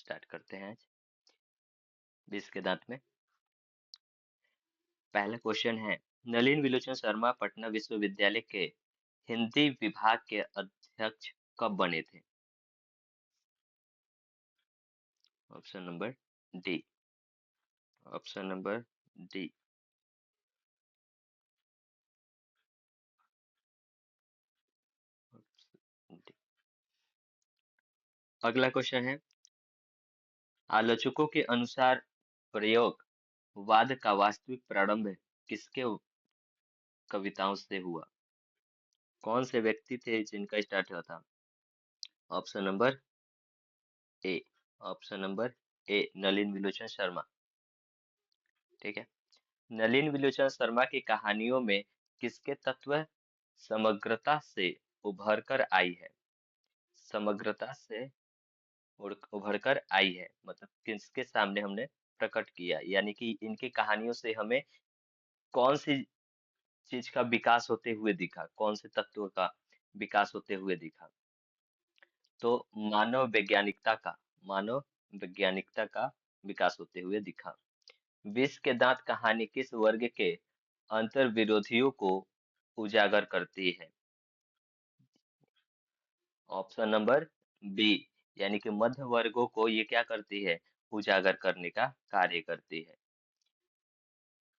Start करते हैं आज 20 के दांत में। पहला क्वेश्चन है, नलिन विलोचन शर्मा पटना विश्वविद्यालय के हिंदी विभाग के अध्यक्ष कब बने थे? Option number D. Option number D. अगला क्वेश्चन है, आलोचकों के अनुसार प्रयोगवाद का वास्तविक प्रारंभ किसके कविताओं से हुआ? कौन से व्यक्ति थे जिनका स्टार्ट हुआ था? Option number A. Option number A, Nalin Vilochan Sharma. ठीक है। नलिन विलोचन शर्मा की कहानियों में किसके तत्व समग्रता से उभर कर आई है? समग्रता से उभर कर आई है मतलब किसके सामने हमने प्रकट किया, यानी कि इनकी कहानियों से हमें कौन सी चीज का विकास होते हुए दिखा, कौन से तत्व का विकास होते हुए दिखा? तो मानव वैज्ञानिकता का विकास होते हुए दिखा। विष के दांत कहानी किस वर्ग के अंतर विरोधियों को उजागर करती है? ऑप्शन नंबर बी, यानी कि मध्य वर्गों को ये क्या करती है? उजागर करने का कार्य करती है।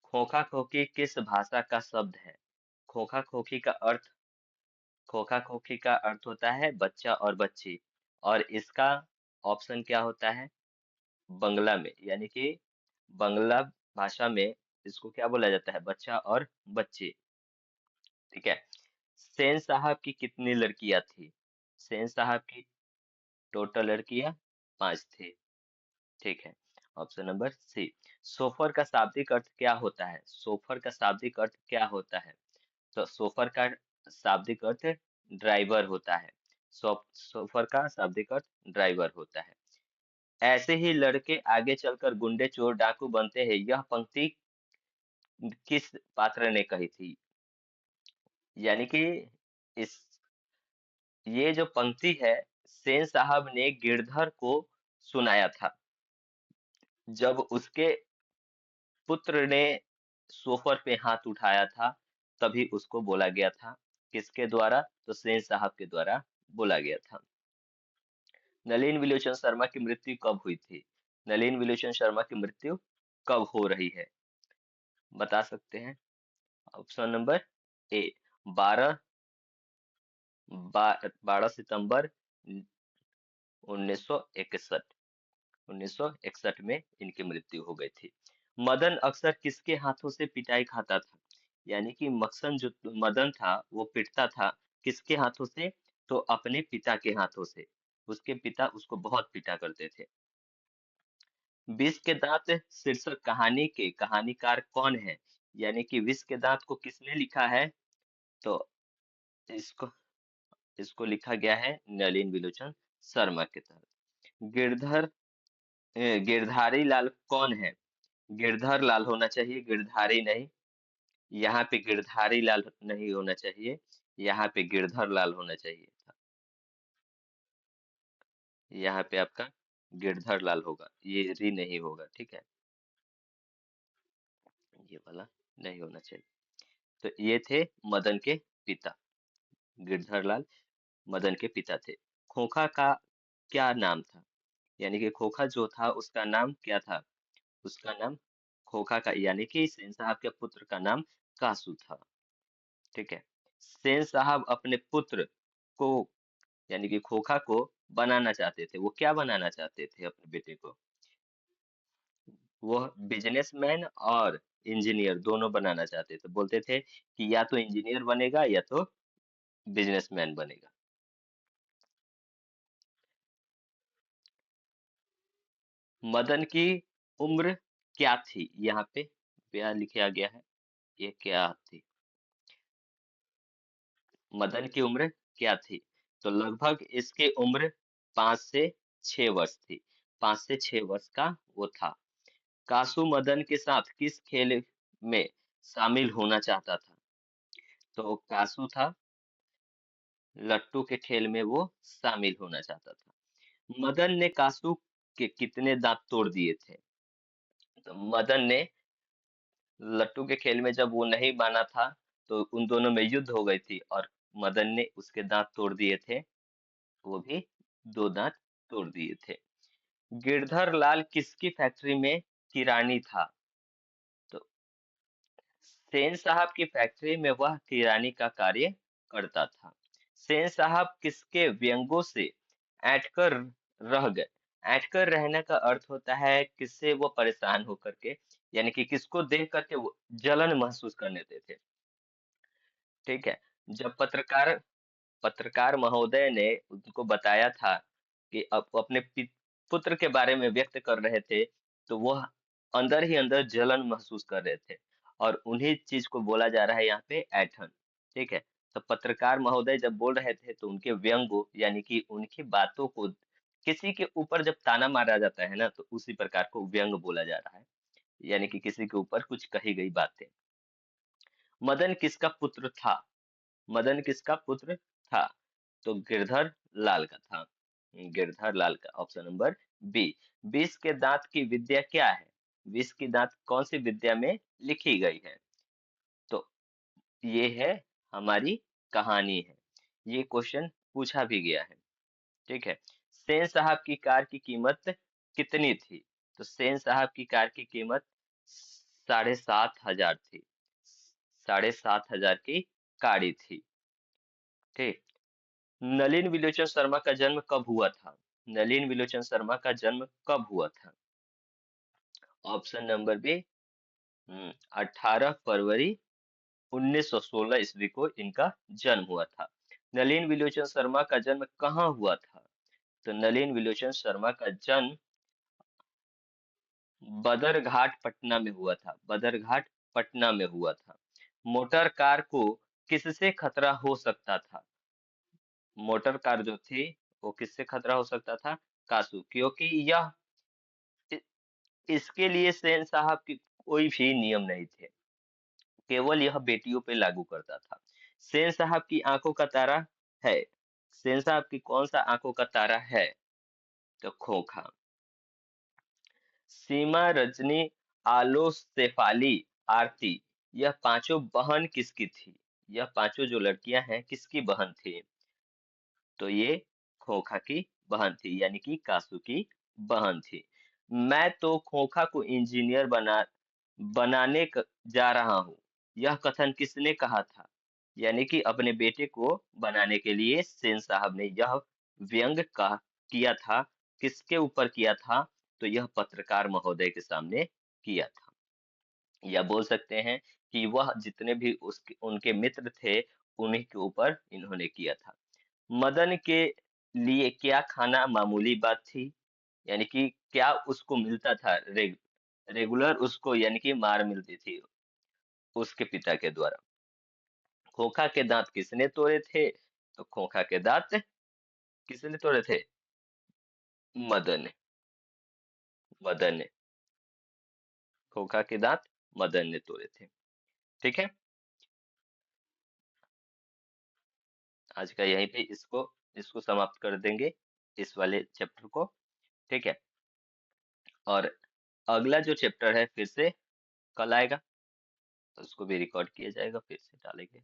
खोखा खोखी किस भाषा का शब्द है? खोखा खोखी का अर्थ खोखा खोखी का अर्थ होता है बच्चा और बच्ची, और इसका ऑप्शन क्या होता है? बंगला में, यानी कि बंगला भाषा में इसको क्या बोला जाता है? बच्चा और बच्ची। ठीक है। सेन साहब की कितनी लड़कियां थी? सेन साहब की टोटल लड़कियां 5 थी। ठीक है। Option number C. सोफर का शाब्दिक अर्थ क्या होता है? सोफर का शाब्दिक अर्थ क्या होता है? तो सोफर का शाब्दिक अर्थ ड्राइवर होता है। सोफर का शाब्दिक अर्थ ड्राइवर होता है। ऐसे ही लड़के आगे चलकर गुंडे चोर डाकू बनते हैं, यह पंक्ति किस पात्र ने कही थी? यानी कि इस ये जो पंक्ति है, सेन साहब ने गिरधर को सुनाया था जब उसके पुत्र ने सोफर पे हाथ उठाया था, तभी उसको बोला गया था। किसके द्वारा? तो सेन साहब के द्वारा बोला गया था। नलिन विलोचन शर्मा की मृत्यु कब हुई थी? नलिन विलोचन शर्मा की मृत्यु कब हो रही है? बता सकते हैं? ऑप्शन नंबर ए, 12 सितंबर 1961। 1961 में इनकी मृत्यु हो गई थी। मदन अक्सर किसके हाथों से पिटाई खाता था? यानी कि मक्सन जो मदन था वो पिटता था किसके हाथों से? तो अपने पिता के हाथों से। उसके पिता उसको बहुत पिटा करते थे। विष के दांत शीर्षक कहानी के कहानीकार कौन है? यानी कि विष के दांत को किसने लिखा है? तो इसको इसको लिखा गया है नलिन विलोचन शर्मा के तहत। गिरधारी लाल कौन है? गिरधर लाल होना चाहिए, गिरधारी नहीं। यहाँ पे गिरधारी लाल नहीं होना चाहिए, यहाँ पे गिरधर लाल होना चाहिए था। यहाँ पे आपका गिरधर लाल होगा, ये री नहीं होगा। ठीक है, ये वाला नहीं होना चाहिए। तो ये थे मदन के पिता, गिरधर लाल मदन के पिता थे। खोखा का क्या नाम था? यानी कि खोखा जो था उसका नाम क्या था? उसका नाम खोखा का, यानी कि सेन साहब के पुत्र का नाम कासू था। ठीक है। सेन साहब अपने पुत्र को, यानी कि खोखा को बनाना चाहते थे। वो क्या बनाना चाहते थे अपने बेटे को? वो बिजनेसमैन और इंजीनियर दोनों बनाना चाहते थे। बोलते थे कि या तो इंजीनियर बनेगा या तो बिजनेसमैन बनेगा। मदन की उम्र क्या थी? यहाँ पे क्या लिखा गया है? ये क्या थी? मदन की उम्र क्या थी? तो लगभग इसकी उम्र 5 से 6 वर्ष थी। 5 से 6 वर्ष का वो था। कासू मदन के साथ किस खेल में शामिल होना चाहता था? तो कासू था लट्टू के खेल में वो शामिल होना चाहता था। मदन ने कासू के कितने दांत तोड़ दिए थे? तो मदन ने लट्टू के खेल में जब वो नहीं माना था, तो उन दोनों में युद्ध हो गई थी और मदन ने उसके दांत तोड़ दिए थे। वो भी 2 दांत तोड़ दिए थे। गिरधर लाल किसकी फैक्ट्री में किरानी था? तो सेन साहब की फैक्ट्री में वह किरानी का कार्य करता था। सेन साहब किसके व्यंगों से ऐंठकर रह गए? ऐंठकर रहने का अर्थ होता है किससे वो परेशान होकर के, यानी कि किसको देख करके वो जलन महसूस करने देते थे। ठीक है। जब पत्रकार महोदय ने उनको बताया था कि अब वो अपने पुत्र के बारे में व्यक्त कर रहे थे, तो वह अंदर ही अंदर जलन महसूस कर रहे थे और उन्हीं चीज को बोला जा रहा है यहाँ पे ऐठन। ठीक है। तो पत्रकार महोदय जब बोल रहे थे तो उनके व्यंगों यानी कि उनकी बातों को, किसी के ऊपर जब ताना मारा जाता है ना, तो उसी प्रकार को व्यंग बोला जा रहा है, यानी कि किसी के ऊपर कुछ कही गई बातें। मदन किसका पुत्र था? मदन किसका पुत्र था? तो गिरधर लाल का था। गिरधर लाल का, ऑप्शन नंबर बी। विष के दांत की विद्या क्या है? विष की दांत कौन सी विद्या में लिखी गई है? तो ये है हमारी कहानी है। ये क्वेश्चन पूछा भी गया है। ठीक है। सेन साहब की कार की कीमत कितनी थी? तो सेन साहब की कार की कीमत 7,500 थी। 7,500 की गाड़ी थी। ठीक। नलिन विलोचन शर्मा का जन्म कब हुआ था? नलिन विलोचन शर्मा का जन्म कब हुआ था? Option number B. 18 फरवरी 1916 ईस्वी को इनका जन्म हुआ था। नलिन विलोचन शर्मा का जन्म कहाँ हुआ था? तो नलिन विलोचन शर्मा का जन्म बदरघाट पटना में हुआ था। बदरघाट पटना में हुआ था। मोटर कार को किससे खतरा हो सकता था? मोटर कार जो थी वो किससे खतरा हो सकता था? कासू, क्योंकि यह इ- इसके लिए सेन साहब की कोई भी नियम नहीं थे, केवल यह बेटियों पे लागू करता था। सेन साहब की आंखों का तारा है। सेन साहब की कौन सा आंखों का तारा है? तो खोखा। सीमा, रजनी, आलो, शेफाली, आरती, यह पांचों बहन किसकी थी? यह पांचों जो लड़कियां हैं किसकी बहन थी? तो ये खोखा की बहन थी, यानी कि कासू की बहन थी। मैं तो खोखा को इंजीनियर बनाने जा रहा हूँ, यह कथन किसने कहा था? यानी कि अपने बेटे को बनाने के लिए सेन साहब ने यह व्यंग कहा किया था। किसके ऊपर किया था? तो यह पत्रकार महोदय के सामने किया था। या बोल सकते हैं कि वह जितने भी उसके उनके मित्र थे, उन्हीं के ऊपर इन्होंने किया था। मदन के लिए क्या खाना मामूली बात थी? यानी कि क्या उसको मिलता था रेगुलर उसको, यानी कि मार मिलती थी उसके पिता के द्वारा। खोखा के दांत किसने तोड़े थे? तो खोखा के दांत किसने तोड़े थे? मदन ने। मदन ने। खोखा के दांत मदन ने तोड़े थे। ठीक है। आज का यहीं पे इसको इसको समाप्त कर देंगे, इस वाले चैप्टर को। ठीक है। और अगला जो चैप्टर है फिर से कल आएगा, तो उसको भी रिकॉर्ड किया जाएगा, फिर से डालेंगे।